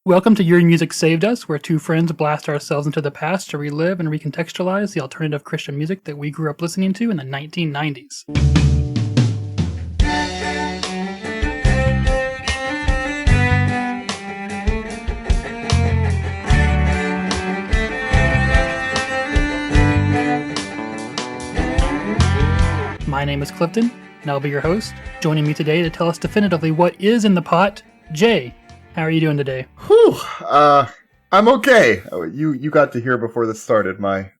Welcome to Your Music Saved Us, where two friends blast ourselves into the past to relive and recontextualize the alternative Christian music that we grew up listening to in the 1990s. My name is Clifton, and I'll be your host. Joining me today to tell us definitively what is in the pot, Jay. How are you doing today? Whew, I'm okay. You got to hear before this started my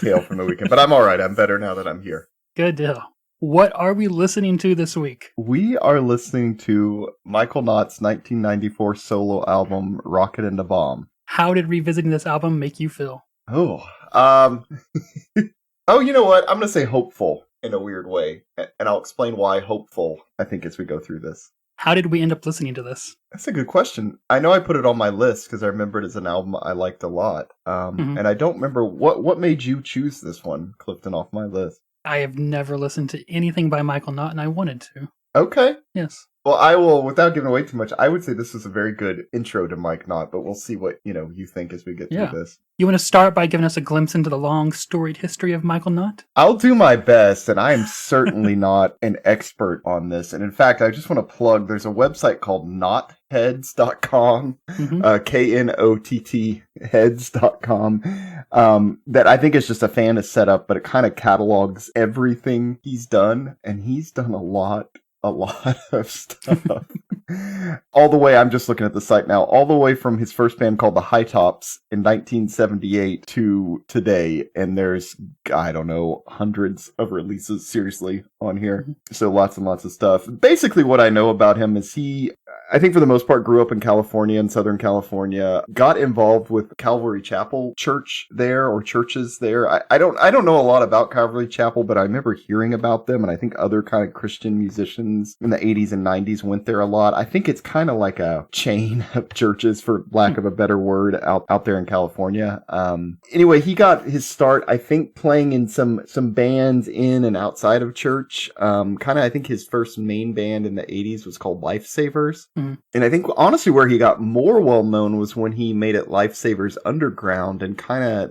tale from the weekend, but I'm all right. I'm better now that I'm here. Good deal. What are we listening to this week? We are listening to Michael Knott's 1994 solo album, Rocket and a Bomb. How did revisiting this album make you feel? Oh, you know what? I'm going to say hopeful in a weird way, and I'll explain why hopeful, I think, as we go through this. How did we end up listening to this? That's a good question. I know I put it on my list because I remember it as an album I liked a lot. And I don't remember what made you choose this one, Clifton, off my list. I have never listened to anything by Michael Knott, and I wanted to. Okay. Yes. Well, I will, without giving away too much, I would say this is a very good intro to Mike Knott, but we'll see what, you think as we get through this. You want to start by giving us a glimpse into the long, storied history of Michael Knott? I'll do my best, and I am certainly not an expert on this. And in fact, I just want to plug, there's a website called knottheads.com, Knott heads.com, that I think is just a fan of setup, but it kind of catalogs everything he's done, and he's done a lot of stuff. All the way, I'm just looking at the site now, all the way from his first band called the High Tops in 1978 to today. And there's, I don't know, hundreds of releases, seriously, on here. So lots and lots of stuff. Basically, what I know about him is I think for the most part, grew up in California, in Southern California, got involved with Calvary Chapel Church there, or churches there. I don't know a lot about Calvary Chapel, but I remember hearing about them, and I think other kind of Christian musicians in the 80s and 90s went there a lot. I think it's kind of like a chain of churches, for lack of a better word, out there in California. Anyway, he got his start, I think, playing in some bands in and outside of church. I think his first main band in the 80s was called Lifesavers. And I think, honestly, where he got more well-known was when he made it Lifesavers Underground, and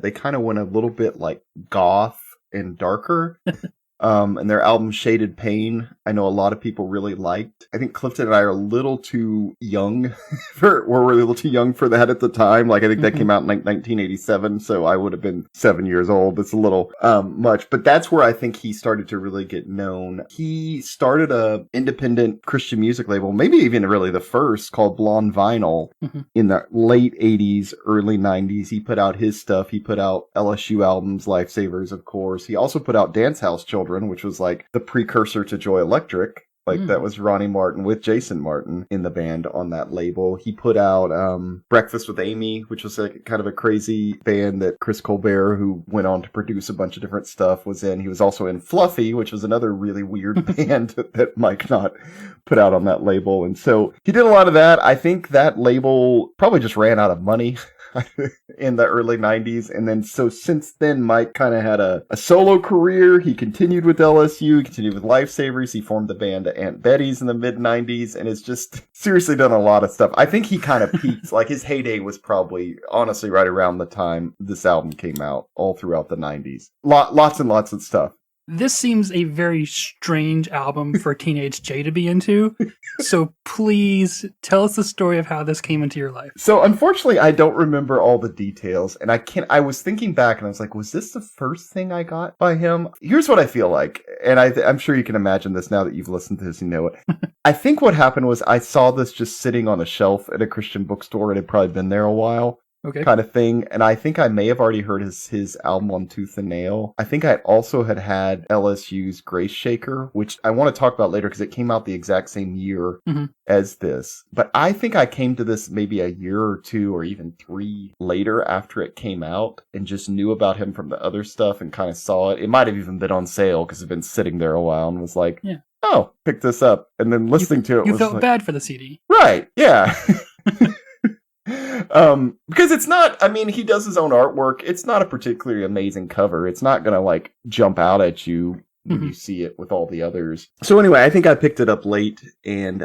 they kind of went a little bit like goth and darker. And their album Shaded Pain, I know a lot of people really liked. I think Clifton and I are a little too young we're a little too young for that at the time. Like, I think that came out in 1987, so I would have been 7 years old. It's a little much, but that's where I think he started to really get known. He started a independent Christian music label, maybe even really the first, called Blonde Vinyl in the late 80s, early 90s. He put out his stuff. He put out LSU albums, Lifesavers, of course. He also put out Dance House Children, which was like the precursor to Joy Electric. That was Ronnie Martin with Jason Martin in the band on that label. He put out Breakfast with Amy, which was kind of a crazy band that Chris Colbert, who went on to produce a bunch of different stuff, was in. He was also in Fluffy, which was another really weird band that Mike Knott put out on that label. And so he did a lot of that. I think that label probably just ran out of money in the early 90s. And then so since then, Mike kind of had a solo career. He continued with LSU, he continued with Lifesavers. He formed the band Aunt Betty's in the mid 90s, and has just seriously done a lot of stuff. I think he kind of peaked, like his heyday was probably honestly right around the time this album came out, all throughout the 90s. Lots and lots of stuff. This seems a very strange album for teenage Jay to be into, so please tell us the story of how this came into your life. So unfortunately, I don't remember all the details, and I was thinking back, and I was like, was this the first thing I got by him? Here's what I feel like, and I'm sure you can imagine this now that you've listened to this, you know it. I think what happened was I saw this just sitting on a shelf at a Christian bookstore. It had probably been there a while. Okay. Kind of thing. And I think I may have already heard his album on Tooth and Nail. I think I also had LSU's Grace Shaker, which I want to talk about later because it came out the exact same year as this. But I think I came to this maybe a year or two or even 3 later after it came out, and just knew about him from the other stuff and kind of saw it. It might have even been on sale because it had been sitting there a while, and was like, oh, pick this up. And then listening to it, you felt bad for the CD. Right. Yeah. Because it's not, I mean, he does his own artwork. It's not a particularly amazing cover. It's not gonna like jump out at you when you see it with all the others. So anyway, I think I picked it up late and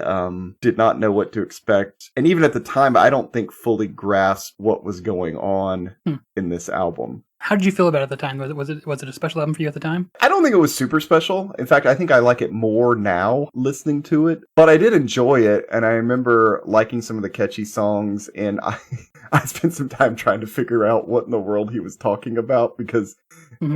did not know what to expect. And even at the time, I don't think fully grasped what was going on in this album. How did you feel about it at the time? Was it a special album for you at the time? I don't think it was super special. In fact, I think I like it more now listening to it. But I did enjoy it, and I remember liking some of the catchy songs, and I spent some time trying to figure out what in the world he was talking about, because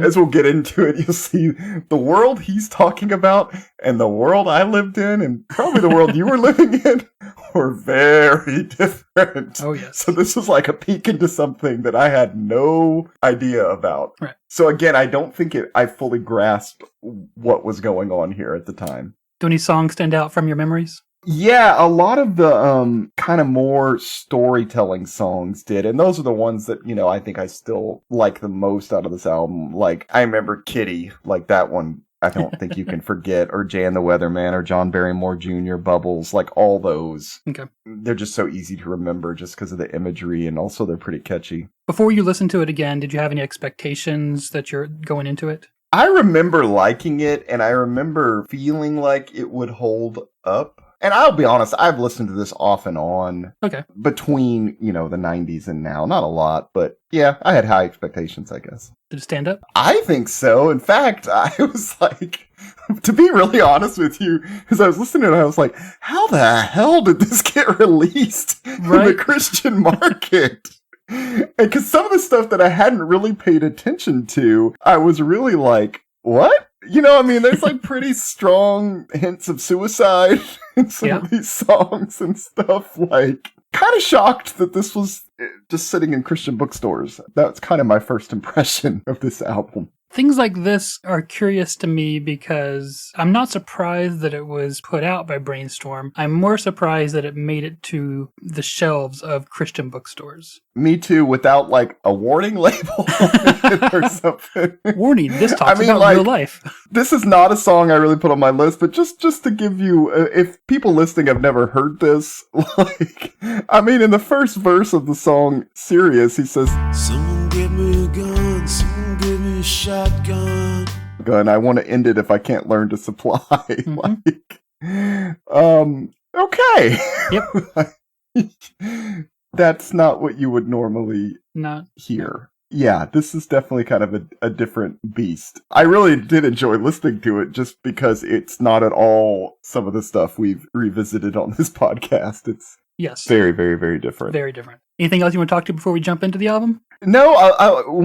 as we'll get into it, you'll see the world he's talking about and the world I lived in, and probably the world you were living in, were very different. Oh, yes. So this was like a peek into something that I had no idea about. Right. So again, I don't think I fully grasped what was going on here at the time. Do any songs stand out from your memories? Yeah, a lot of the kind of more storytelling songs did, and those are the ones that, I think I still like the most out of this album. Like, I remember Kitty, like that one, I don't think you can forget, or Jay and the Weatherman, or John Barrymore Jr., Bubbles, like all those. Okay. They're just so easy to remember just because of the imagery, and also they're pretty catchy. Before you listen to it again, did you have any expectations that you're going into it? I remember liking it, and I remember feeling like it would hold up. And I'll be honest, I've listened to this off and on between, the 90s and now. Not a lot, but yeah, I had high expectations, I guess. Did it stand up? I think so. In fact, I was like, to be really honest with you, as I was listening to it, I was like, how the hell did this get released in the Christian market? And because some of the stuff that I hadn't really paid attention to, I was really like, what? There's like pretty strong hints of suicide in some of these songs and stuff. Like, kind of shocked that this was just sitting in Christian bookstores. That's kind of my first impression of this album. Things like this are curious to me because I'm not surprised that it was put out by Brainstorm. I'm more surprised that it made it to the shelves of Christian bookstores. Me too, without like a warning label or something. Warning, this talks about real life. This is not a song I really put on my list, but just to give you, if people listening have never heard this, in the first verse of the song, Serious, he says, "Someone give me a gun, someone give me a shotgun. I want to end it if I can't learn to supply." Okay. Yep. That's not what you would normally hear. Yeah, this is definitely kind of a different beast. I really did enjoy listening to it just because it's not at all some of the stuff we've revisited on this podcast. It's very, very, very different. Very different. Anything else you want to talk to before we jump into the album? No,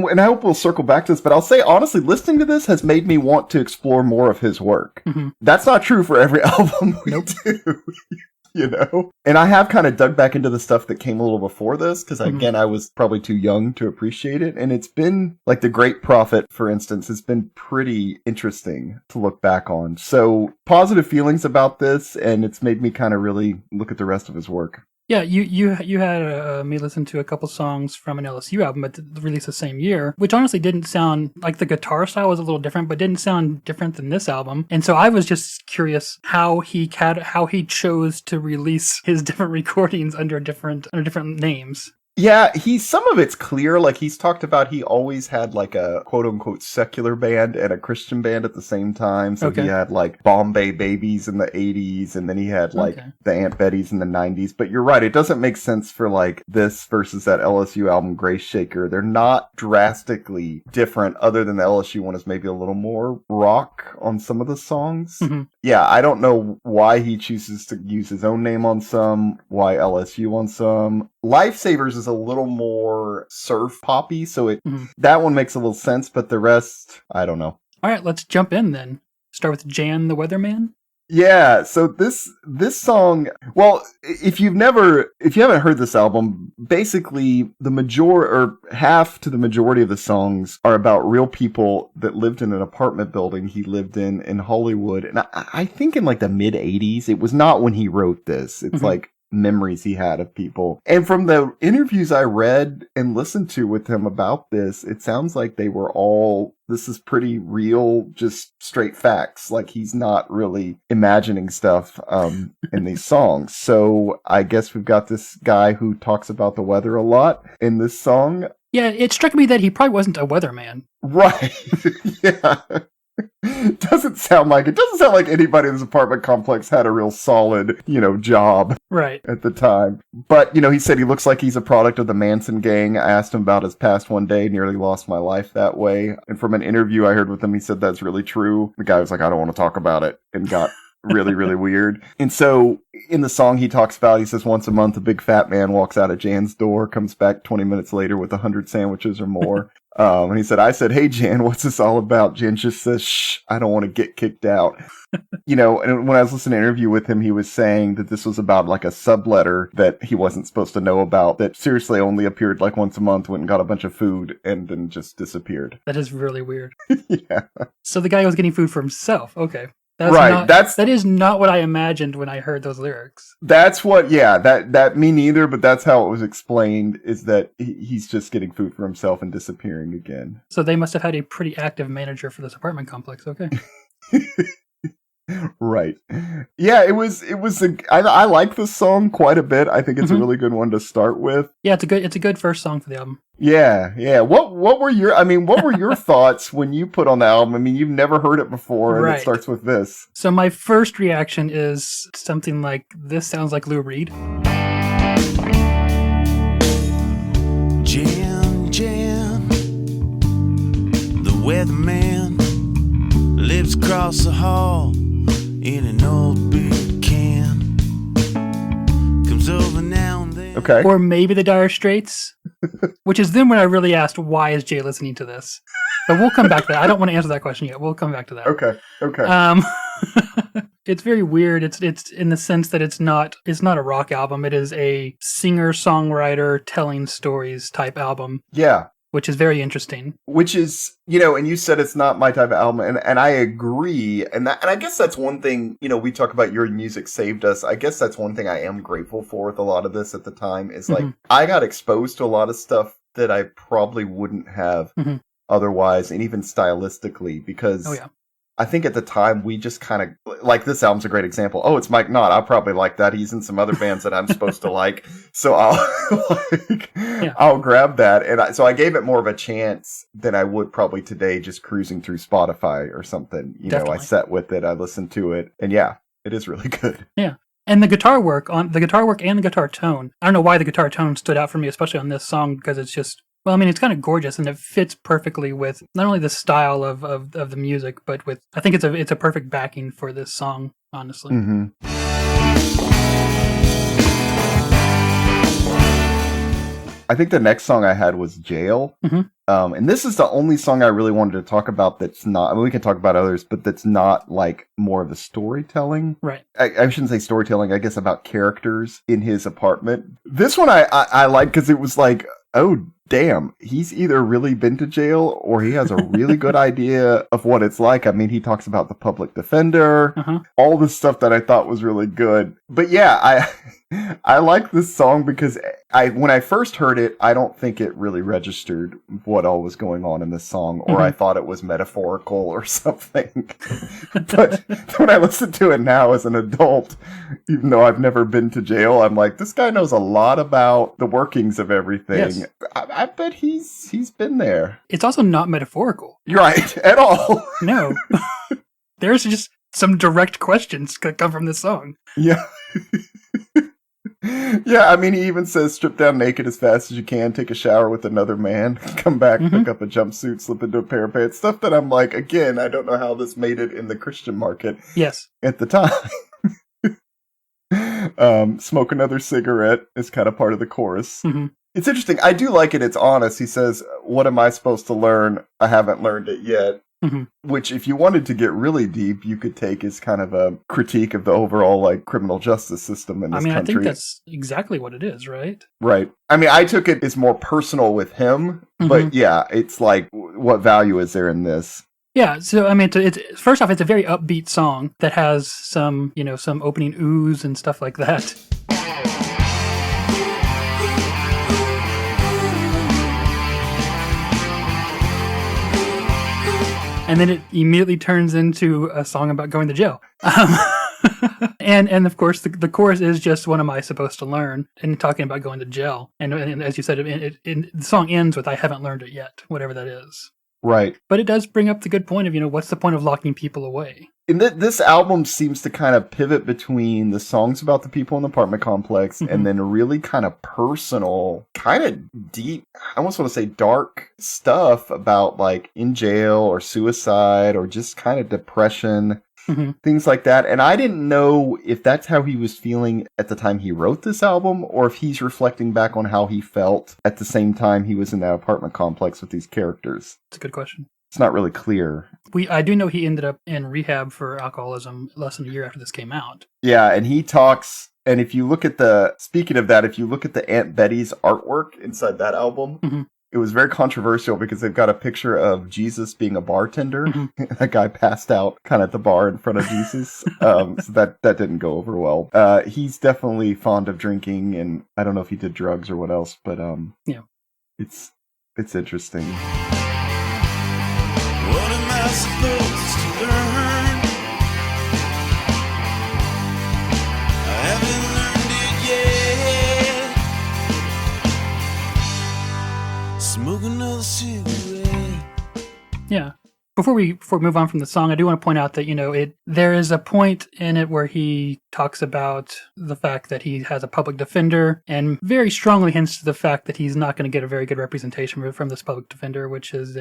and I hope we'll circle back to this, but I'll say, honestly, listening to this has made me want to explore more of his work. That's not true for every album we do. And I have kind of dug back into the stuff that came a little before this, because again, I was probably too young to appreciate it. And it's been, like The Great Prophet, for instance, it's been pretty interesting to look back on. So positive feelings about this, and it's made me kind of really look at the rest of his work. Yeah, you had me listen to a couple songs from an LSU album at the release the same year, which honestly didn't sound like the guitar style was a little different, but didn't sound different than this album. And so I was just curious how he chose to release his different recordings under different names. Yeah, some of it's clear. Like, he's talked about he always had like a quote unquote secular band and a Christian band at the same time. So he had like Bombay Babies in the 80s, and then he had like the Aunt Betty's in the 90s. But you're right, it doesn't make sense for like this versus that LSU album, Grace Shaker. They're not drastically different, other than the LSU one is maybe a little more rock on some of the songs. Yeah, I don't know why he chooses to use his own name on some, why LSU on some. Lifesavers is a little more surf poppy, so that one makes a little sense, but the rest, I don't know. All right, let's jump in then. Start with Jan the Weatherman. Yeah, so this song, well, if you haven't heard this album, basically half to the majority of the songs are about real people that lived in an apartment building he lived in Hollywood. And I think in like the mid 80s, it was not when he wrote this. It's like memories he had of people. And from the interviews I read and listened to with him about this, it sounds like they were all, this is pretty real, just straight facts. Like, he's not really imagining stuff in these songs. So I guess we've got this guy who talks about the weather a lot in this song. Yeah, it struck me that he probably wasn't a weatherman. Right. Yeah. Doesn't sound like it. Doesn't sound like anybody in this apartment complex had a real solid, job Right. at the time. But, he said he looks like he's a product of the Manson gang. I asked him about his past one day, nearly lost my life that way. And from an interview I heard with him, he said that's really true. The guy was like, I don't want to talk about it, and got really, really weird. And so in the song he talks about, he says once a month a big fat man walks out of Jan's door, comes back 20 minutes later with 100 sandwiches or more. And he said, I said, hey, Jan, what's this all about? Jan just says, shh, I don't want to get kicked out. And when I was listening to an interview with him, he was saying that this was about like a subletter that he wasn't supposed to know about, that seriously only appeared like once a month, went and got a bunch of food, and then just disappeared. That is really weird. Yeah. So the guy was getting food for himself. Okay. That is not what I imagined when I heard those lyrics. That's what, that me neither, but that's how it was explained, is that he's just getting food for himself and disappearing again. So they must have had a pretty active manager for this apartment complex, okay. Right. Yeah, I like this song quite a bit. I think it's a really good one to start with. Yeah, it's a good first song for the album. Yeah. What were your thoughts when you put on the album? I mean, you've never heard it before, and It starts with this. So my first reaction is something like, this sounds like Lou Reed. Jan, the weatherman lives across the hall in an old beer can. Comes over now and then. Okay. Or maybe the Dire Straits, which is then when I really asked, why is Jay listening to this? But we'll come back to that. I don't want to answer that question yet. We'll come back to that. Okay. It's very weird. It's in the sense that it's not a rock album. It is a singer-songwriter telling stories type album. Yeah. Which is very interesting. Which is, and you said it's not my type of album, and I agree. And I guess that's one thing, we talk about your music saved us. I guess that's one thing I am grateful for with a lot of this at the time, is like, I got exposed to a lot of stuff that I probably wouldn't have otherwise, and even stylistically, because I think at the time we just kind of, like, this album's a great example. Oh, it's Mike Knott. I'll probably like that. He's in some other bands that I'm supposed to like. So I'll grab that. And so I gave it more of a chance than I would probably today, just cruising through Spotify or something. I sat with it, I listened to it, and it is really good. Yeah. And the guitar work and the guitar tone. I don't know why the guitar tone stood out for me, especially on this song, because it's just, well, I mean, it's kind of gorgeous, and it fits perfectly with not only the style of the music, but with, I think it's a perfect backing for this song, honestly. Mm-hmm. I think the next song I had was Jail. And this is the only song I really wanted to talk about that's not, I mean, we can talk about others, but that's not like more of a storytelling. Right. I shouldn't say storytelling, I guess about characters in his apartment. This one I like because it was like, oh, damn, he's either really been to jail or he has a really good idea of what it's like. I mean, he talks about the public defender, all this stuff that I thought was really good. But yeah, I like this song because when I first heard it, I don't think it really registered what all was going on in this song, or I thought it was metaphorical or something. But when I listen to it now as an adult, even though I've never been to jail, I'm like, this guy knows a lot about the workings of everything. Yes. I bet he's been there. It's also not metaphorical. You're right, at all. No. There's just some direct questions that come from this song. Yeah. Yeah, I mean, he even says, strip down naked as fast as you can, take a shower with another man, come back, pick up a jumpsuit, slip into a pair of pants. Stuff that I'm like, again, I don't know how this made it in the Christian market. Yes. At the time. Smoke another cigarette is kind of part of the chorus. It's interesting. I do like it. It's honest. He says, what am I supposed to learn? I haven't learned it yet. Which, if you wanted to get really deep, you could take as kind of a critique of the overall like criminal justice system in this country. I think that's exactly what it is, right? Right. I mean, I took it as more personal with him, but yeah, it's like, what value is there in this? Yeah, so I mean, it's first off, it's a very upbeat song that has some opening oohs and stuff like that. And then it immediately turns into a song about going to jail. And of course, the chorus is just, what am I supposed to learn? And talking about going to jail. And as you said, the song ends with, I haven't learned it yet, whatever that is. Right. But it does bring up the good point of, what's the point of locking people away? And this album seems to kind of pivot between the songs about the people in the apartment complex and then really kind of personal, kind of deep, I almost want to say dark stuff about like in jail or suicide or just kind of depression, things like that. And I didn't know if that's how he was feeling at the time he wrote this album or if he's reflecting back on how he felt at the same time he was in that apartment complex with these characters. That's a good question. It's not really clear. I do know he ended up in rehab for alcoholism less than a year after this came out. Yeah, and he talks, and if you look at speaking of that, if you look at the Aunt Betty's artwork inside that album, it was very controversial because they've got a picture of Jesus being a bartender. That guy passed out kind of at the bar in front of Jesus. So that didn't go over well. He's definitely fond of drinking, and I don't know if he did drugs or what else, but yeah, it's interesting. What am I supposed to learn? I haven't learned it yet. Smoke another cigarette. Yeah. Before we move on from the song, I do want to point out that, there is a point in it where he talks about the fact that he has a public defender and very strongly hints to the fact that he's not going to get a very good representation from this public defender, which is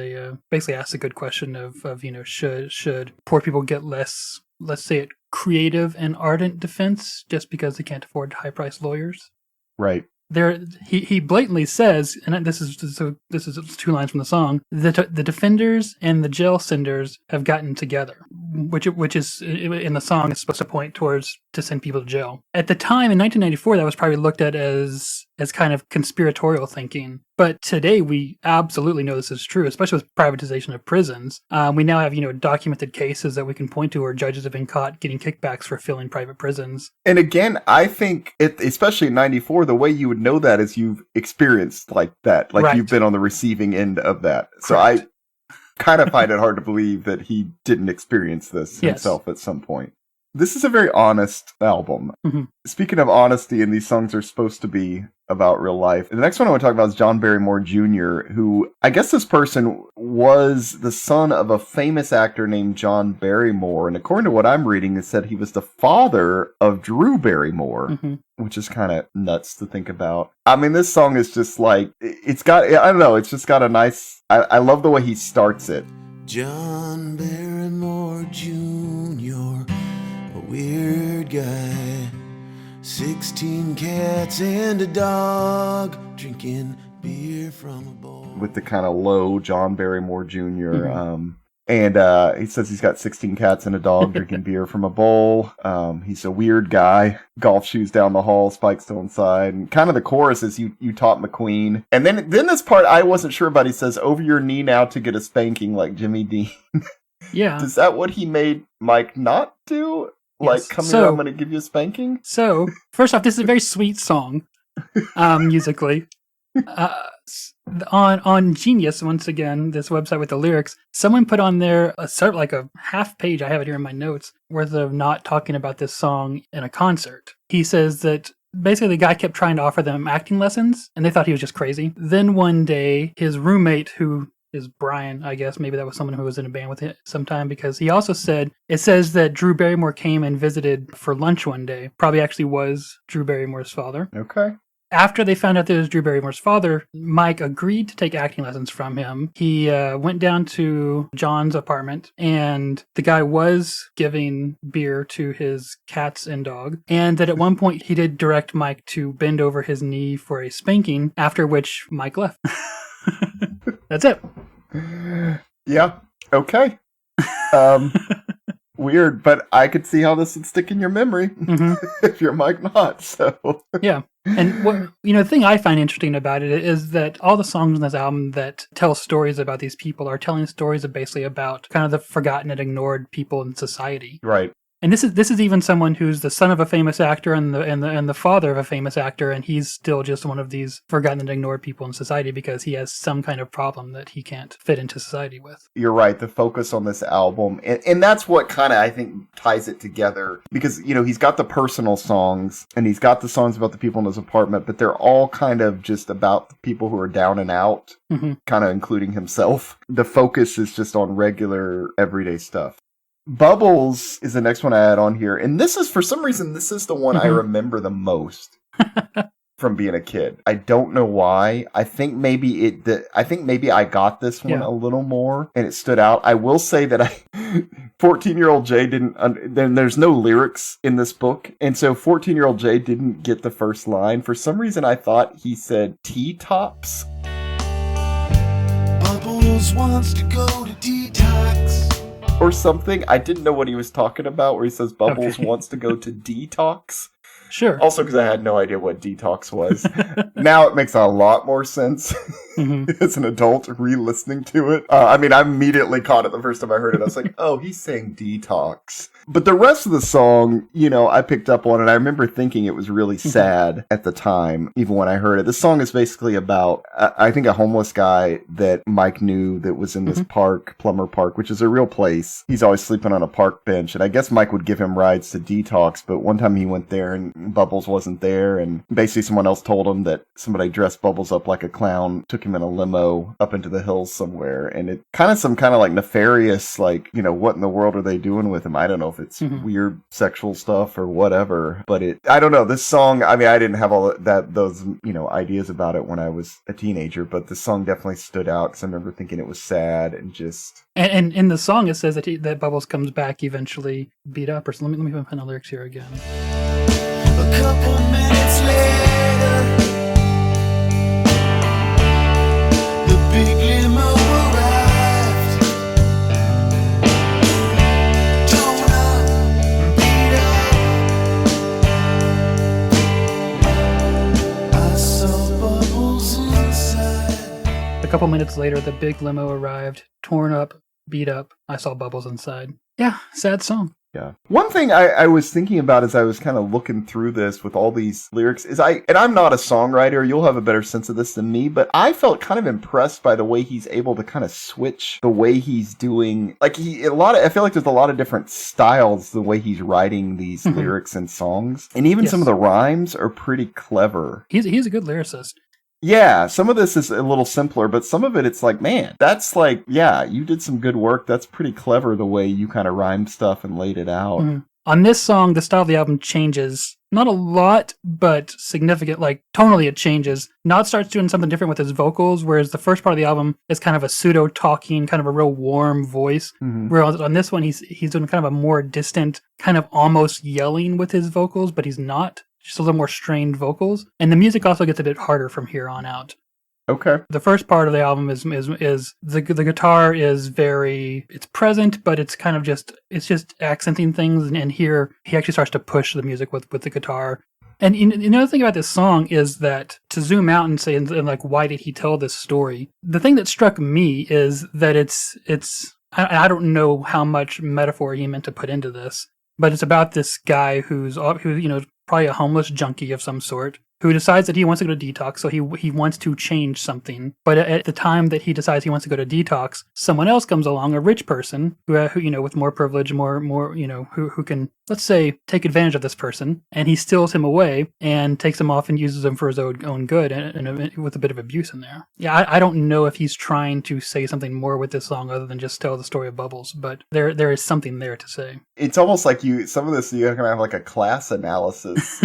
basically asks a good question of should poor people get less, let's say it, creative and ardent defense just because they can't afford high-priced lawyers? Right. He blatantly says, and this is 2 lines from the song, the defenders and the jail senders have gotten together, which is in the song is supposed to point towards to send people to jail. At the time in 1994, that was probably looked at as kind of conspiratorial thinking. But today we absolutely know this is true, especially with privatization of prisons. We now have, documented cases that we can point to where judges have been caught getting kickbacks for filling private prisons. And again, I think, especially in 94, the way you would know that is you've experienced like that. Like you've been on the receiving end of that. So I kind of find it hard to believe that he didn't experience this himself at some point. This is a very honest album. Speaking of honesty, and these songs are supposed to be about real life. The next one I want to talk about is John Barrymore Jr., who I guess this person was the son of a famous actor named John Barrymore. And according to what I'm reading, it said he was the father of Drew Barrymore, which is kind of nuts to think about. I mean, this song is just like, it's got, I don't know, it's just got a nice, I love the way he starts it. John Barrymore Jr., a weird guy, 16 cats and a dog, drinking beer from a bowl. With the kind of low John Barrymore Jr. And he says he's got 16 cats and a dog drinking beer from a bowl. He's a weird guy. Golf shoes down the hall, spikes still inside. And kind of the chorus is you taught McQueen. And then this part I wasn't sure about. He says, over your knee now to get a spanking like Jimmy Dean. Yeah. Is that what he made Mike Knott do? Like, come here, I'm going to give you a spanking? So, first off, this is a very sweet song, musically. On Genius, once again, this website with the lyrics, someone put on there a half page, I have it here in my notes, worth of Knott talking about this song in a concert. He says that basically the guy kept trying to offer them acting lessons, and they thought he was just crazy. Then one day, his roommate, who is Brian, I guess, maybe that was someone who was in a band with it sometime, because he also said, it says that Drew Barrymore came and visited for lunch one day. Probably actually was Drew Barrymore's father. Okay. After they found out that it was Drew Barrymore's father, Mike agreed to take acting lessons from him. He went down to John's apartment, and the guy was giving beer to his cats and dog. And that at one point, he did direct Mike to bend over his knee for a spanking, after which Mike left. That's it. Yeah. Okay. Weird, but I could see how this would stick in your memory if you're Mike Knott. So yeah. And what the thing I find interesting about it is that all the songs on this album that tell stories about these people are telling stories basically about kind of the forgotten and ignored people in society. Right. And this is even someone who's the son of a famous actor and the father of a famous actor, and he's still just one of these forgotten and ignored people in society because he has some kind of problem that he can't fit into society with. You're right, the focus on this album, and that's what kind of, I think, ties it together, because, you know, he's got the personal songs, and he's got the songs about the people in his apartment, but they're all kind of just about the people who are down and out, kind of including himself. The focus is just on regular, everyday stuff. Bubbles is the next one I had on here, and this is, for some reason, this is the one I remember the most from being a kid. I don't know why. I think maybe I got this one a little more, and it stood out. I will say that 14-year-old Jay then there's no lyrics in this book, and so 14-year-old Jay didn't get the first line. For some reason, I thought he said T-tops. Bubbles wants to go to detox. Or something. I didn't know what he was talking about, where he says Bubbles wants to go to detox. Sure. Also, because I had no idea what detox was. Now it makes a lot more sense as an adult re-listening to it. I mean, I immediately caught it the first time I heard it. I was like, oh, he's saying detox. But the rest of the song, you know, I picked up on it. I remember thinking it was really sad at the time, even when I heard it. The song is basically about, I think, a homeless guy that Mike knew that was in this park, Plumber Park, which is a real place. He's always sleeping on a park bench. And I guess Mike would give him rides to detox. But one time he went there and Bubbles wasn't there. And basically someone else told him that somebody dressed Bubbles up like a clown, took him in a limo up into the hills somewhere. And it kind of some kind of like nefarious, like, you know, what in the world are they doing with him? I don't know if it's weird sexual stuff or whatever, but I don't know. This song, I mean, I didn't have all those, you know, ideas about it when I was a teenager, but the song definitely stood out because I remember thinking it was sad and just. And in the song, it says that Bubbles comes back eventually beat up. Or so let me find the lyrics here again. A couple minutes later, the big limo arrived. Torn up, beat up. I saw Bubbles inside. A couple minutes later, the big limo arrived, torn up, beat up. I saw Bubbles inside. Yeah, sad song. Yeah. One thing I was thinking about as I was kind of looking through this with all these lyrics is and I'm not a songwriter, you'll have a better sense of this than me, but I felt kind of impressed by the way he's able to kind of switch the way he's doing, like I feel like there's a lot of different styles the way he's writing these lyrics and songs. And even some of the rhymes are pretty clever. He's a good lyricist. Yeah, some of this is a little simpler, but some of it's like, man, that's like, yeah, you did some good work. That's pretty clever the way you kind of rhymed stuff and laid it out. On this song, the style of the album changes. Not a lot, but significant. Like, tonally it changes. Knott starts doing something different with his vocals, whereas the first part of the album is kind of a pseudo-talking, kind of a real warm voice. Whereas on this one, he's doing kind of a more distant, kind of almost yelling with his vocals, but he's not. Just a little more strained vocals. And the music also gets a bit harder from here on out. Okay. The first part of the album is the guitar is it's present, but it's kind of just accenting things. And here he actually starts to push the music with the guitar. And another thing about this song is that to zoom out and say, and like, why did he tell this story? The thing that struck me is that I don't know how much metaphor he meant to put into this, but it's about this guy who probably a homeless junkie of some sort, who decides that he wants to go to detox, so he wants to change something. But at the time that he decides he wants to go to detox, someone else comes along, a rich person who with more privilege, more who can, let's say, take advantage of this person, and he steals him away and takes him off and uses him for his own good, and with a bit of abuse in there. Yeah, I don't know if he's trying to say something more with this song other than just tell the story of Bubbles, but there is something there to say. It's almost like some of this you're gonna have like a class analysis.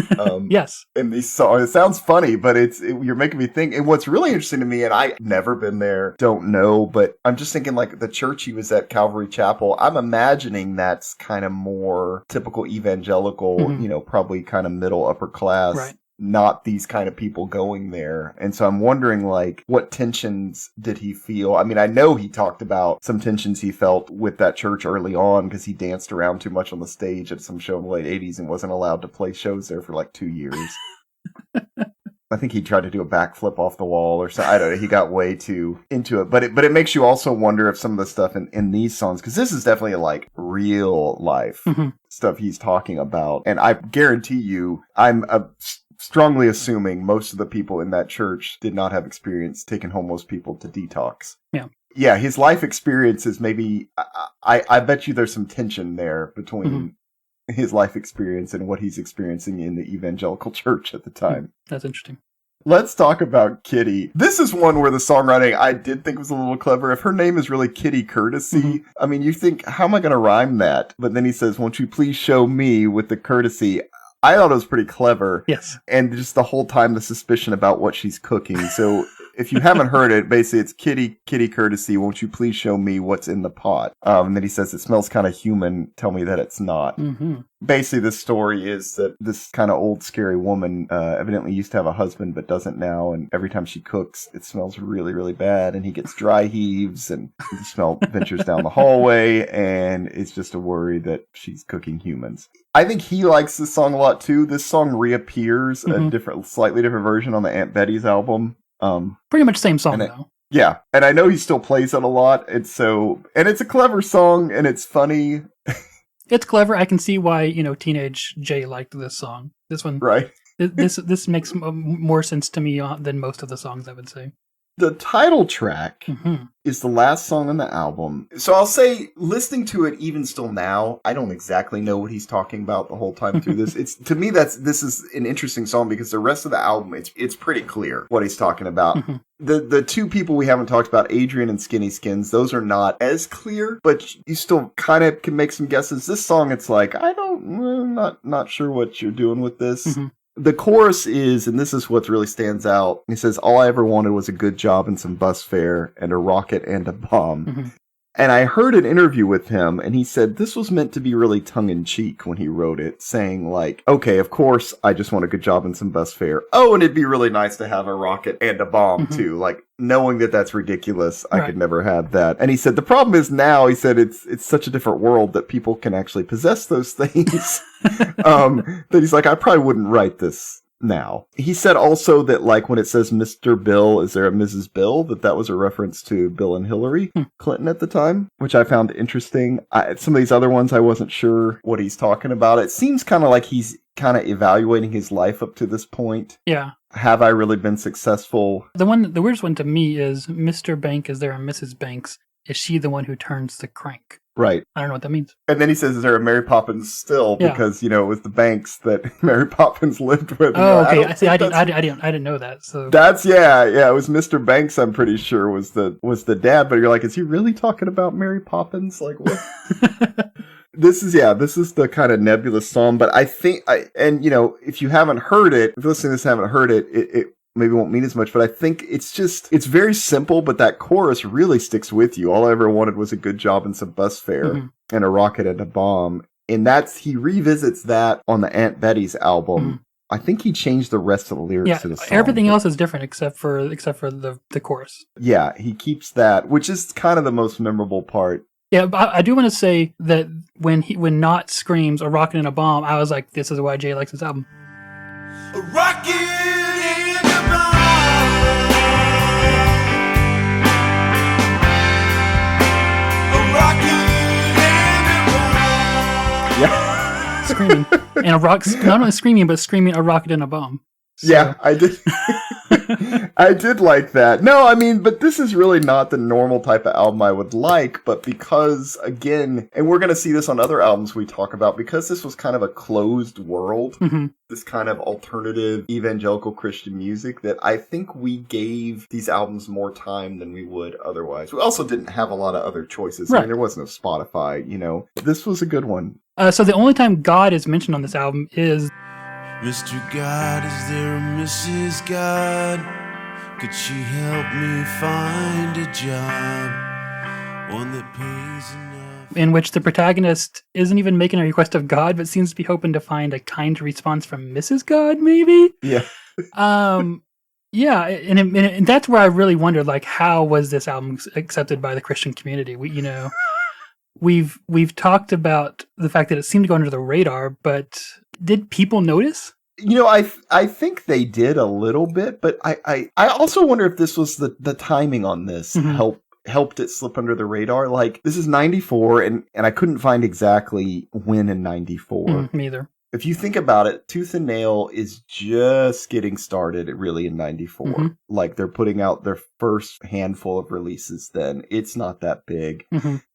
Yes. In these songs. It sounds funny, but you're making me think. And what's really interesting to me, and I've never been there, don't know, but I'm just thinking like the church he was at, Calvary Chapel, I'm imagining that's kind of more typical evangelical, probably kind of middle upper class. Right. Not these kind of people going there. And so I'm wondering, like, what tensions did he feel? I mean, I know he talked about some tensions he felt with that church early on because he danced around too much on the stage at some show in the late 80s and wasn't allowed to play shows there for like 2 years. I think he tried to do a backflip off the wall or something. I don't know. He got way too into it. But it makes you also wonder if some of the stuff in these songs, because this is definitely like real life stuff he's talking about. And I guarantee you, I'm strongly assuming most of the people in that church did not have experience taking homeless people to detox. Yeah. Yeah, his life experience is maybe, I bet you there's some tension there between his life experience and what he's experiencing in the evangelical church at the time. That's interesting. Let's talk about Kitty. This is one where the songwriting I did think was a little clever. If her name is really Kitty Courtesy, I mean, you think, how am I going to rhyme that? But then he says, won't you please show me with the courtesy? I thought it was pretty clever. Yes. And just the whole time, the suspicion about what she's cooking. So if you haven't heard it, basically it's Kitty Courtesy, won't you please show me what's in the pot? And then he says, it smells kind of human. Tell me that it's not. Basically, the story is that this kind of old, scary woman evidently used to have a husband, but doesn't now. And every time she cooks, it smells really, really bad. And he gets dry heaves and the smell ventures down the hallway. And it's just a worry that she's cooking humans. I think he likes this song a lot, too. This song reappears, a slightly different version on the Aunt Betty's album. Pretty much same song, though. Yeah. And I know he still plays it a lot. And it's a clever song and it's funny. It's clever. I can see why, teenage Jay liked this song. This one, right? This makes more sense to me than most of the songs, I would say. The title track is the last song on the album. So I'll say, listening to it even still now, I don't exactly know what he's talking about the whole time through this. To me, this is an interesting song because the rest of the album, it's pretty clear what he's talking about. The two people we haven't talked about, Adrian and Skinny Skins, those are not as clear, but you still kind of can make some guesses. This song, it's like, not sure what you're doing with this. The chorus is, and this is what really stands out, he says, all I ever wanted was a good job and some bus fare and a rocket and a bomb. And I heard an interview with him, and he said this was meant to be really tongue-in-cheek when he wrote it, saying like, okay, of course, I just want a good job and some bus fare. Oh, and it'd be really nice to have a rocket and a bomb, too. Like, knowing that that's ridiculous, I could never have that. And he said, the problem is now, he said, it's such a different world that people can actually possess those things. That he's like, I probably wouldn't write this now. He said also that, like, when it says Mr. Bill, is there a Mrs. Bill? That was a reference to Bill and Hillary Clinton at the time, which I found interesting. Some of these other ones, I wasn't sure what he's talking about. It seems kind of like he's kind of evaluating his life up to this point. Yeah. Have I really been successful? The weirdest one to me is Mr. Bank, is there a Mrs. Banks? Is she the one who turns the crank? Right. I don't know what that means. And then he says, is there a Mary Poppins still? Because, it was the Banks that Mary Poppins lived with. Oh, okay. I didn't know that. So that's, it was Mr. Banks, I'm pretty sure, was the dad. But you're like, is he really talking about Mary Poppins? Like, what? This is the kind of nebulous song. But I think, if you haven't heard it, if you're listening to this and haven't heard it, it maybe won't mean as much, but I think it's very simple, but that chorus really sticks with you. All I ever wanted was a good job and some bus fare and a rocket and a bomb. And he revisits that on the Aunt Betty's album. I think he changed the rest of the lyrics to the song. Everything else is different except for the chorus. Yeah, he keeps that, which is kind of the most memorable part. Yeah, but I do want to say that when Knott screams a rocket and a bomb, I was like, this is why Jay likes this album. A rocket and a bomb. A rocket and a bomb. Yeah. Screaming. And not only screaming, but screaming a rocket and a bomb. So. Yeah, I did. I did like that. No, I mean, but this is really not the normal type of album I would like, but because, again, and we're going to see this on other albums we talk about, because this was kind of a closed world, this kind of alternative evangelical Christian music, that I think we gave these albums more time than we would otherwise. We also didn't have a lot of other choices. Right. I mean, there was no Spotify, This was a good one. So the only time God is mentioned on this album is... Mr. God, is there a Mrs. God? Could she help me find a job? One that pays enough. In which the protagonist isn't even making a request of God, but seems to be hoping to find a kind response from Mrs. God, maybe? Yeah. Yeah, and that's where I really wondered, like, how was this album accepted by the Christian community? We've talked about the fact that it seemed to go under the radar, but did people notice? I think they did a little bit, but I also wonder if this was the timing on this helped it slip under the radar. Like, this is 94, and I couldn't find exactly when in 94. Me either. If you think about it, Tooth and Nail is just getting started really in 94. Like, they're putting out their first handful of releases then. It's not that big.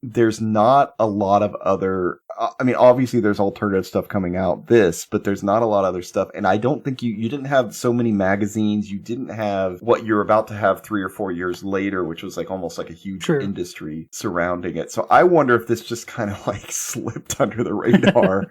There's not a lot of other... I mean, obviously there's alternative stuff coming out but there's not a lot of other stuff. And I don't think you didn't have so many magazines. You didn't have what you're about to have 3 or 4 years later, which was like almost like a huge industry surrounding it. So I wonder if this just kind of like slipped under the radar.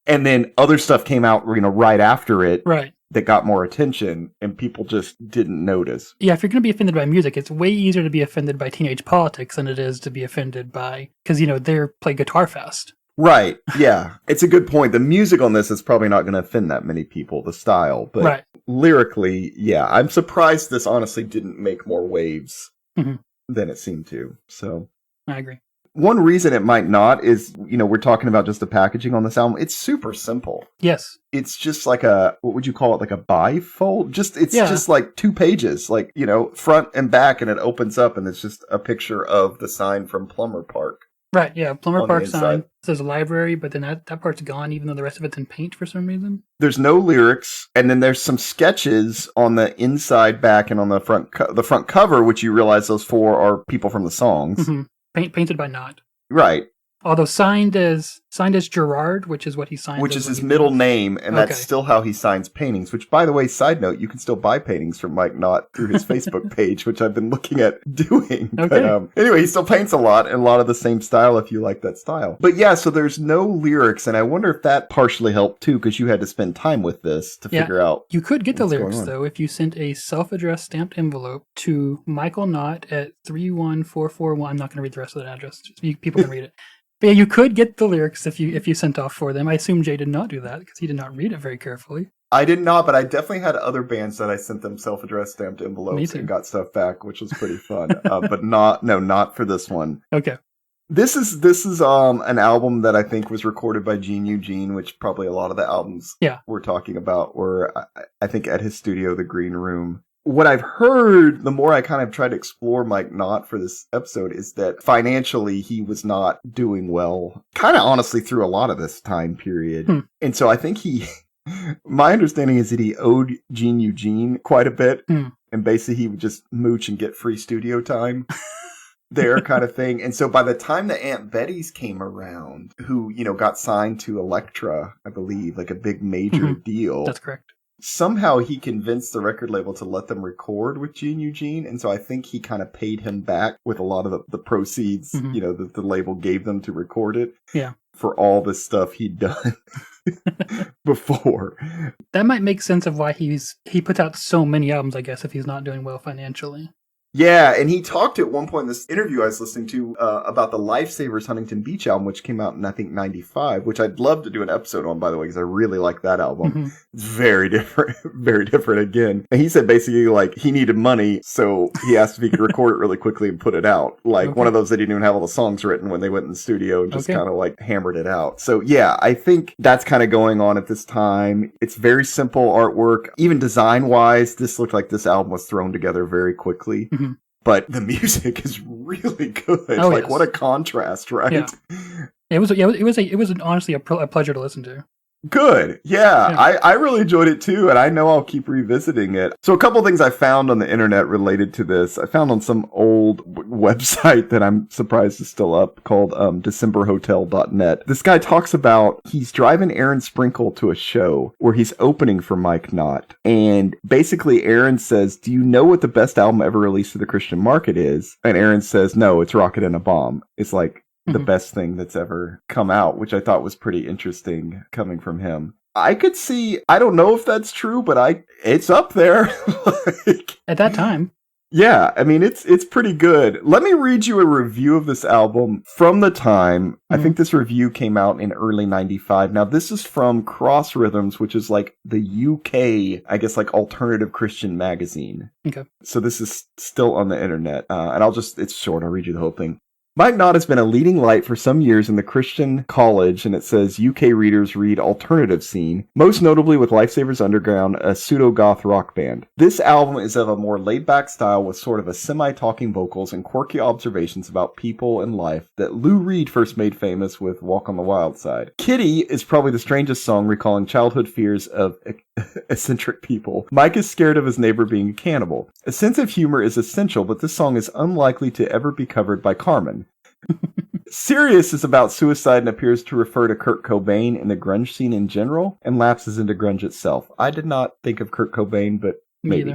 And then other stuff came out, right after it. Right. That got more attention and people just didn't notice. Yeah, if you're going to be offended by music, it's way easier to be offended by teenage politics than it is to be offended by, because, they play Guitar Fest. Right. Yeah. It's a good point. The music on this is probably not going to offend that many people, the style. But lyrically, yeah, I'm surprised this honestly didn't make more waves than it seemed to. So I agree. One reason it might not is, we're talking about just the packaging on this album. It's super simple. Yes. It's just like what would you call it? Like a bifold? Just like 2 pages, like, front and back, and it opens up and it's just a picture of the sign from Plumber Park. Right, yeah. Plumber Park sign says library, but then that part's gone, even though the rest of it's in paint for some reason. There's no lyrics, and then there's some sketches on the inside, back, and on the front cover, which you realize those 4 are people from the songs. Painted by Knott. Right. Although signed as Gerard, which is what he signed. Which is his middle name, and that's still how he signs paintings. Which, by the way, side note, you can still buy paintings from Mike Knott through his Facebook page, which I've been looking at doing. Okay. But, anyway, he still paints a lot, and a lot of the same style if you like that style. But yeah, so there's no lyrics, and I wonder if that partially helped too, because you had to spend time with this to figure out. You could get the lyrics though if you sent a self-addressed stamped envelope to Michael Knott at 31441. I'm not going to read the rest of that address. People can read it. But yeah, you could get the lyrics if you sent off for them. I assume Jay did not do that because he did not read it very carefully. I did not, but I definitely had other bands that I sent them self-addressed stamped envelopes and got stuff back, which was pretty fun. But not for this one. Okay. This is an album that I think was recorded by Gene Eugene, which probably a lot of the albums we're talking about were, I think, at his studio, The Green Room. What I've heard, the more I kind of tried to explore Mike Knott for this episode, is that financially he was not doing well, kind of honestly through a lot of this time period. And so I think my understanding is that he owed Gene Eugene quite a bit. And basically he would just mooch and get free studio time there kind of thing. And so by the time the Aunt Betty's came around, who, got signed to Elektra, I believe, like a big major deal. That's correct. Somehow he convinced the record label to let them record with Gene Eugene, and so I think he kind of paid him back with a lot of the proceeds, that the label gave them to record it. Yeah. For all the stuff he'd done before. That might make sense of why he puts out so many albums, I guess, if he's not doing well financially. Yeah, and he talked at one point in this interview I was listening to about the Lifesavers Huntington Beach album, which came out in, I think, 95, which I'd love to do an episode on, by the way, because I really like that album. It's very different again. And he said basically, like, he needed money, so he asked if he could record it really quickly and put it out. Like, one of those that didn't even have all the songs written when they went in the studio and just kind of, like, hammered it out. So, yeah, I think that's kind of going on at this time. It's very simple artwork. Even design-wise, this looked like this album was thrown together very quickly. But the music is really good. What a contrast, right? Yeah. It was honestly a pleasure to listen to. Good. Yeah. I really enjoyed it too, and I know I'll keep revisiting it. So a couple of things I found on the internet related to this. I found on some old website that I'm surprised is still up called DecemberHotel.net. This guy talks about he's driving Aaron Sprinkle to a show where he's opening for Mike Knott. And basically Aaron says, "Do you know what the best album ever released to the Christian market is?" And Aaron says, "No, it's Rocket and a Bomb." It's like the best thing that's ever come out, which I thought was pretty interesting coming from him. I could see, I don't know if that's true, but it's up there. At that time. Yeah, I mean, it's pretty good. Let me read you a review of this album from the time. I think this review came out in early 95. Now, this is from Cross Rhythms, which is like the UK, I guess, like alternative Christian magazine. Okay. So this is still on the internet. And it's short. I'll read you the whole thing. Mike Knott has been a leading light for some years in the Christian college, and it says UK readers read alternative scene, most notably with Lifesavers Underground, a pseudo-goth rock band. This album is of a more laid-back style with sort of a semi-talking vocals and quirky observations about people and life that Lou Reed first made famous with Walk on the Wild Side. Kitty is probably the strangest song, recalling childhood fears of eccentric people. Mike is scared of his neighbor being a cannibal. A sense of humor is essential, but this song is unlikely to ever be covered by Carmen. Sirius is about suicide and appears to refer to Kurt Cobain and the grunge scene in general, and lapses into grunge itself. I did not think of Kurt Cobain, but maybe.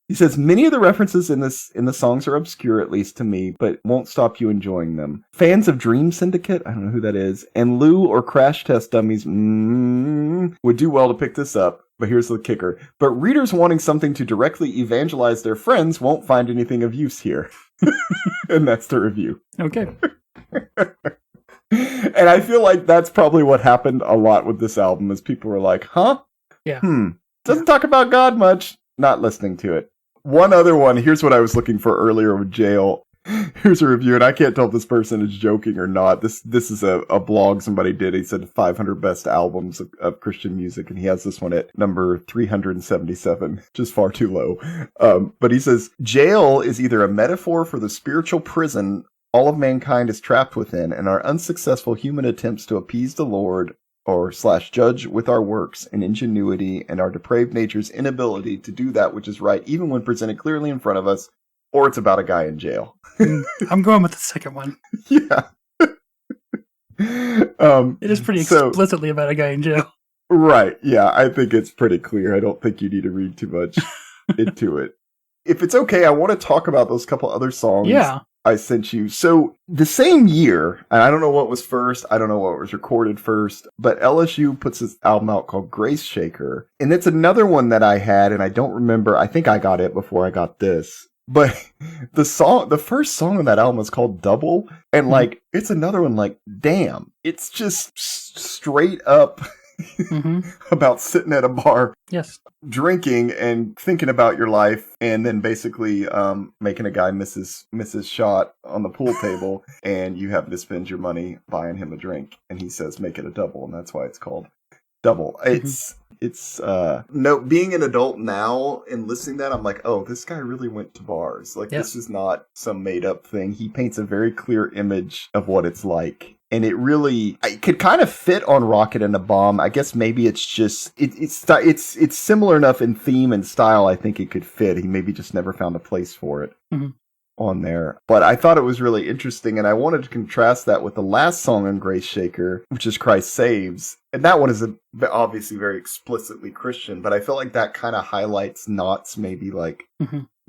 He says, many of the references in the songs are obscure, at least to me, but won't stop you enjoying them. Fans of Dream Syndicate, I don't know who that is, and Lou or Crash Test Dummies would do well to pick this up. But here's the kicker. But readers wanting something to directly evangelize their friends won't find anything of use here. And that's the review. Okay. And I feel like that's probably what happened a lot with this album, is people were like, huh? Yeah. Doesn't talk about God much. Not listening to it. One other one, here's what I was looking for earlier with Jail. Here's a review, and I can't tell if this person is joking or not. This is a blog somebody did. He said 500 best albums of Christian music, and he has this one at number 377, just far too low. But he says, Jail is either a metaphor for the spiritual prison all of mankind is trapped within, and our unsuccessful human attempts to appease the Lord or / judge with our works and ingenuity, and our depraved nature's inability to do that which is right, even when presented clearly in front of us, or it's about a guy in jail. I'm going with the second one. Yeah. It is pretty explicitly about a guy in jail. Right. Yeah, I think it's pretty clear. I don't think you need to read too much into it. If it's okay, I want to talk about those couple other songs. Yeah. I sent you. So the same year, and I don't know what was first, I don't know what was recorded first, but LSU puts this album out called Grace Shaker. And it's another one that I had, and I don't remember. I think I got it before I got this. But the first song on that album is called Double. And like, it's another one like, damn, it's just straight up about sitting at a bar. Yes. Drinking and thinking about your life, and then basically making a guy miss his shot on the pool table, and you have to spend your money buying him a drink, and he says make it a double, and that's why it's called Double. It's no, being an adult now and listening to that, I'm like, oh, this guy really went to bars. Like, This is not some made up thing. He paints a very clear image of what it's like. And it could kind of fit on Rocket and a Bomb. I guess maybe it's just, it's similar enough in theme and style. I think it could fit. He maybe just never found a place for it on there. But I thought it was really interesting. And I wanted to contrast that with the last song on Grace Shaker, which is Christ Saves. And that one is obviously very explicitly Christian. But I feel like that kind of highlights Knott's maybe like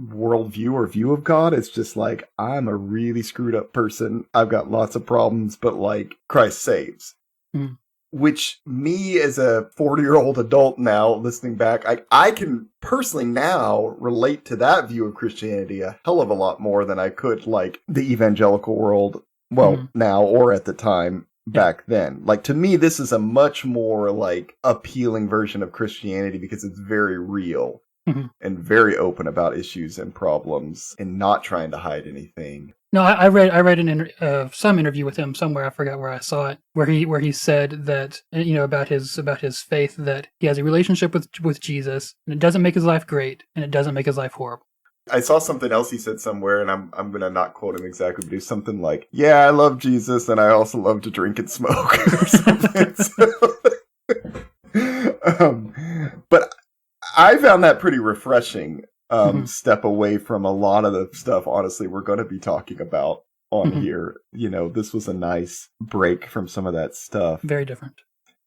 worldview or view of God. It's just like, I'm a really screwed up person. I've got lots of problems, but like Christ saves. Which me as a 40-year-old adult now listening back, I can personally now relate to that view of Christianity a hell of a lot more than I could like the evangelical world. Well, now or at the time back then. Like, to me, this is a much more like appealing version of Christianity because it's very real. And very open about issues and problems, and not trying to hide anything. No, I read some interview with him somewhere. I forgot where I saw it, where he said that, you know, about his faith, that he has a relationship with Jesus, and it doesn't make his life great, and it doesn't make his life horrible. I saw something else he said somewhere, and I'm gonna not quote him exactly, but do something like, "Yeah, I love Jesus, and I also love to drink and smoke," or something. But I found that pretty refreshing step away from a lot of the stuff, honestly, we're going to be talking about on here. You know, this was a nice break from some of that stuff. Very different.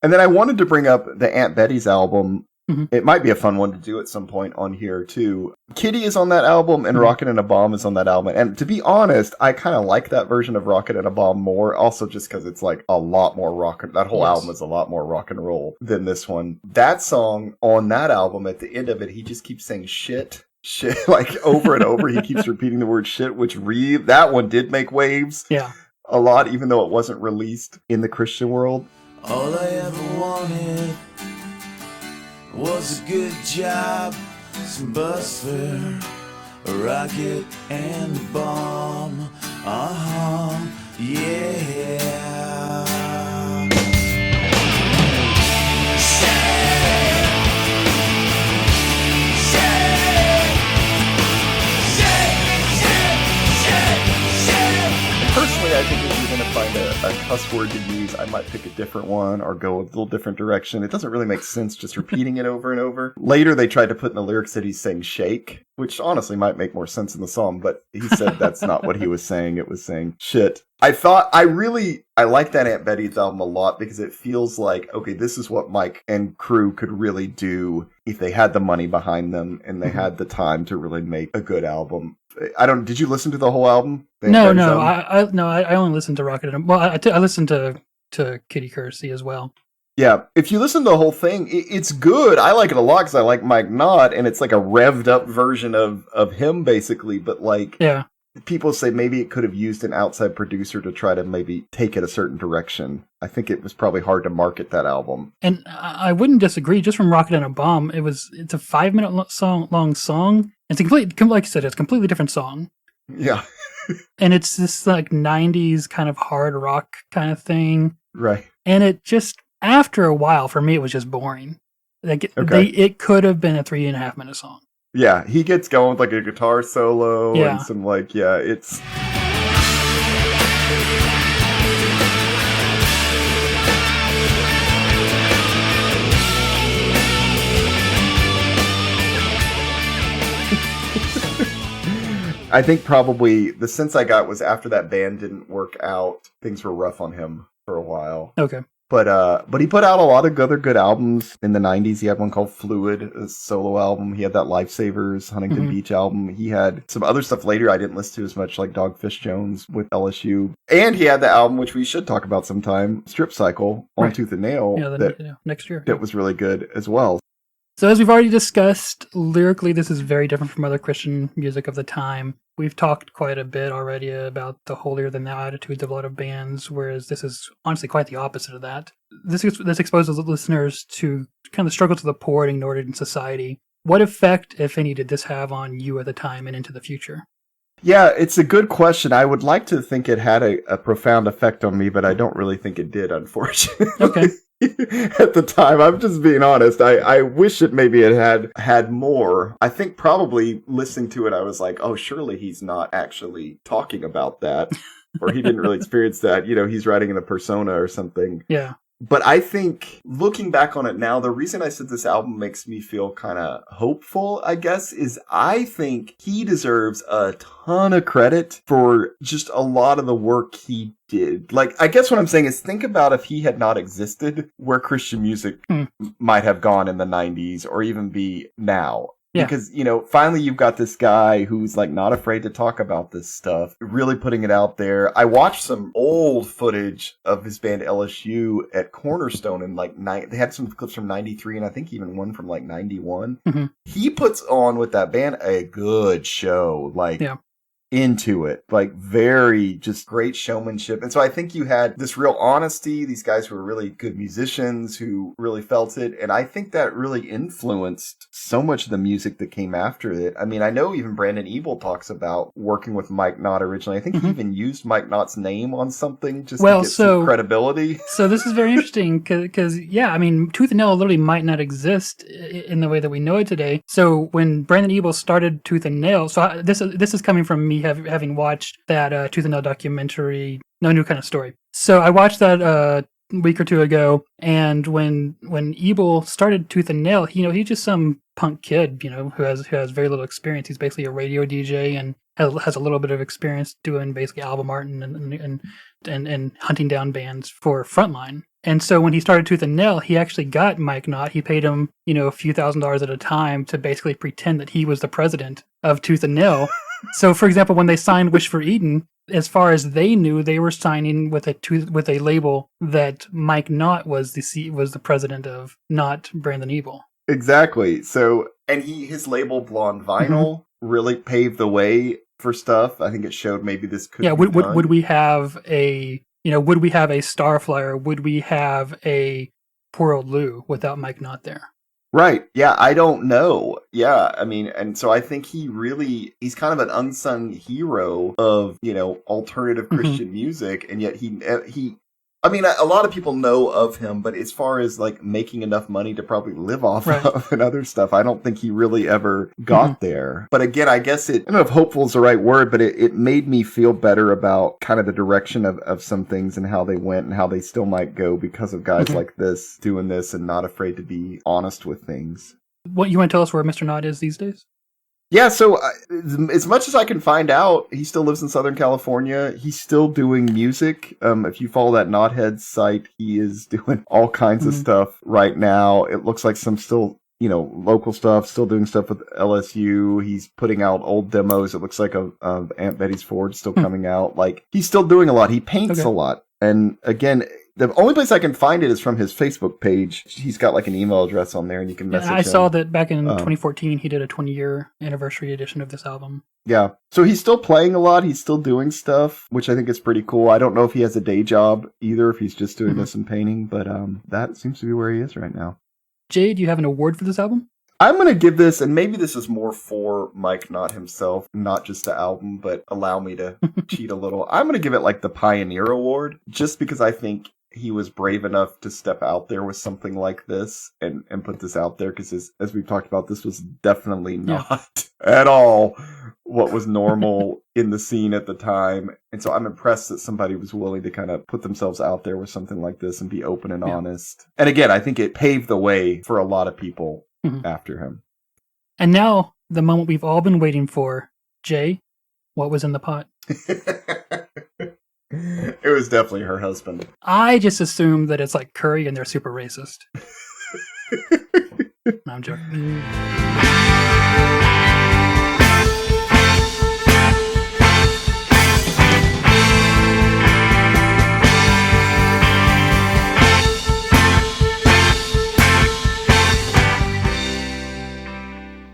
And then I wanted to bring up the Aunt Betty's album. It might be a fun one to do at some point on here, too. Kitty is on that album, and Rocket and a Bomb is on that album. And to be honest, I kind of like that version of Rocket and a Bomb more, also just because it's like a lot more rock. That whole album is a lot more rock and roll than this one. That song on that album, at the end of it, he just keeps saying shit, like over and over. He keeps repeating the word shit, which that one did make waves a lot, even though it wasn't released in the Christian world. All I ever wanted was a good job, some bus fare, a rocket and a bomb. Yeah. Personally, I think if you're going to find a cuss word to use, I might pick a different one or go a little different direction. It doesn't really make sense just repeating it over and over. Later, they tried to put in the lyrics that he's saying shake, which honestly might make more sense in the song, but he said that's not what he was saying. It was saying shit. I like that Aunt Betty's album a lot because it feels like, okay, this is what Mike and crew could really do if they had the money behind them and they had the time to really make a good album. Did you listen to the whole album? No, I only listened to Rocket and, well, I listened to Kitty Kersey as well. Yeah, if you listen to the whole thing, it's good. I like it a lot because I like Mike Knott, and it's like a revved up version of him, basically. But like, yeah, people say maybe it could have used an outside producer to try to maybe take it a certain direction. I think it was probably hard to market that album. And I wouldn't disagree. Just from Rocket and a Bomb, it's a 5-minute long song. It's a like you said, it's a completely different song. Yeah. And it's this like 90s kind of hard rock kind of thing. Right. And it just, after a while, for me, it was just boring. Like it could have been a 3.5 minute song. Yeah, he gets going with like a guitar solo and some like, it's... I think probably the sense I got was after that band didn't work out, things were rough on him for a while. Okay. But he put out a lot of other good albums in the 90s. He had one called Fluid, a solo album. He had that Lifesavers, Huntington Beach album. He had some other stuff later I didn't listen to as much, like Dogfish Jones with LSU. And he had the album, which we should talk about sometime, Strip Cycle, on Tooth and Nail. Yeah, next year. That was really good as well. So as we've already discussed, lyrically this is very different from other Christian music of the time. We've talked quite a bit already about the holier-than-thou attitudes of a lot of bands, whereas this is honestly quite the opposite of that. This exposes listeners to kind of the struggles of the poor and ignored in society. What effect, if any, did this have on you at the time and into the future? Yeah, it's a good question. I would like to think it had a profound effect on me, but I don't really think it did, unfortunately. Okay. At the time, I'm just being honest. I wish it maybe it had more. I think probably listening to it, I was like, oh, surely he's not actually talking about that. Or he didn't really experience that. You know, he's writing in a persona or something. Yeah. But I think, looking back on it now, the reason I said this album makes me feel kind of hopeful, I guess, is I think he deserves a ton of credit for just a lot of the work he did. Like, I guess what I'm saying is think about if he had not existed, where Christian music might have gone in the 90s or even be now. Yeah. Because, you know, finally you've got this guy who's like not afraid to talk about this stuff, really putting it out there. I watched some old footage of his band LSU at Cornerstone and like they had some clips from 93 and I think even one from like 91. Mm-hmm. He puts on with that band a good show. Like, into it, like very just great showmanship. And so I think you had this real honesty, these guys who were really good musicians who really felt it, and I think that really influenced so much of the music that came after it. I mean, I know even Brandon Ebel talks about working with Mike Knott originally. I think he even used Mike Knott's name on something just to get some credibility. So this is very interesting because I mean, Tooth and Nail literally might not exist in the way that we know it today. So when Brandon Ebel started Tooth and Nail, so this is coming from me having watched that Tooth and Nail documentary, No New Kind of Story. So I watched that a week or two ago, and when Ebel started Tooth and Nail, he's just some punk kid, who has very little experience. He's basically a radio DJ and has a little bit of experience doing basically album art and hunting down bands for Frontline. And so when he started Tooth and Nail, he actually got Mike Knott. He paid him, a few $1,000s at a time to basically pretend that he was the president of Tooth and Nail. So, for example, when they signed Wish for Eden, as far as they knew, they were signing with a label that Mike Knott was the president of, not Brandon Ebel. Exactly. So, and his label Blonde Vinyl really paved the way for stuff. I think it showed maybe this could. Yeah. Would we have a would we have a Starflyer? Would we have a Poor Old Lou without Mike Knott there? Right. Yeah, I don't know. Yeah, I mean, and so I think he's kind of an unsung hero of, alternative Christian music, and yet I mean, a lot of people know of him, but as far as like making enough money to probably live off of and other stuff, I don't think he really ever got there. But again, I guess I don't know if hopeful is the right word, but it made me feel better about kind of the direction of some things and how they went and how they still might go because of guys like this doing this and not afraid to be honest with things. What, you want to tell us where Mr. Knott is these days? Yeah, so as much as I can find out, he still lives in Southern California. He's still doing music. If you follow that Knothead site, he is doing all kinds of stuff right now. It looks like some still, local stuff, still doing stuff with LSU. He's putting out old demos. It looks like Aunt Betty's Ford still coming out. Like, he's still doing a lot. He paints a lot. And again, the only place I can find it is from his Facebook page. He's got like an email address on there, and you can message him. I saw that back in 2014, he did a 20-year anniversary edition of this album. Yeah. So he's still playing a lot. He's still doing stuff, which I think is pretty cool. I don't know if he has a day job either, if he's just doing this and painting, but that seems to be where he is right now. Jay, do you have an award for this album? I'm going to give this, and maybe this is more for Mike Knott himself, not just the album, but allow me to cheat a little. I'm going to give it like the Pioneer Award, just because I think he was brave enough to step out there with something like this and put this out there, because as we've talked about, this was definitely not at all what was normal in the scene at the time. And so I'm impressed that somebody was willing to kind of put themselves out there with something like this and be open and honest. And again, I think it paved the way for a lot of people after him. And now, the moment we've all been waiting for. Jay, what was in the pot? It was definitely her husband. I just assume that it's like curry and they're super racist. No, I'm joking.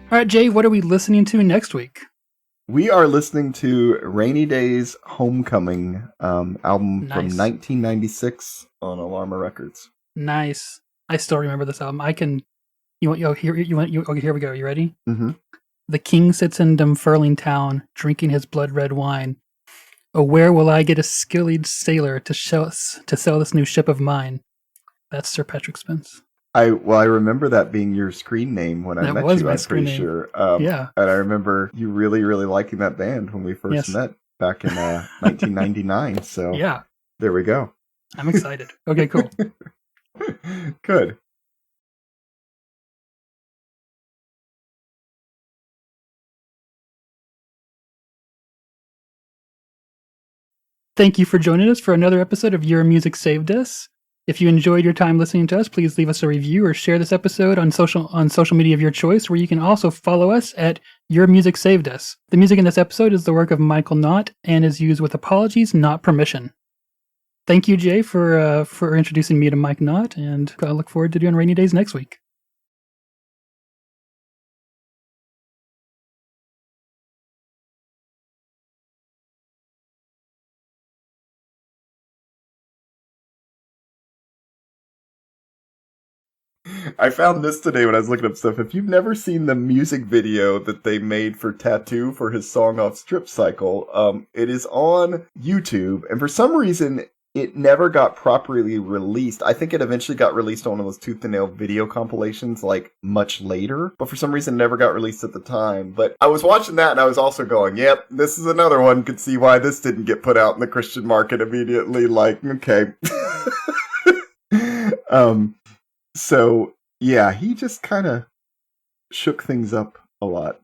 All right, Jay, what are we listening to next week? We are listening to Rainy Days Homecoming album from 1996 on Alarma Records. Nice. I still remember this album. Here we go. You ready? Mm-hmm. The king sits in Dunfermline town, drinking his blood-red wine. Oh, where will I get a skilled sailor to sell this new ship of mine? That's Sir Patrick Spence. I remember that being your screen name when I met you, I'm pretty sure. Yeah. And I remember you really, really liking that band when we first met back in 1999. So yeah, there we go. I'm excited. Okay, cool. Good. Thank you for joining us for another episode of Your Music Saved Us. If you enjoyed your time listening to us, please leave us a review or share this episode on social media of your choice, where you can also follow us at Your Music Saved Us. The music in this episode is the work of Michael Knott and is used with apologies, not permission. Thank you, Jay, for introducing me to Mike Knott, and I look forward to doing Rainy Days next week. I found this today when I was looking up stuff. If you've never seen the music video that they made for Tattoo for his song off Strip Cycle, it is on YouTube, and for some reason, it never got properly released. I think it eventually got released on one of those Tooth and Nail video compilations, like, much later, but for some reason it never got released at the time. But I was watching that, and I was also going, yep, this is another one. Could see why this didn't get put out in the Christian market immediately. Like, okay. So, yeah, he just kind of shook things up a lot.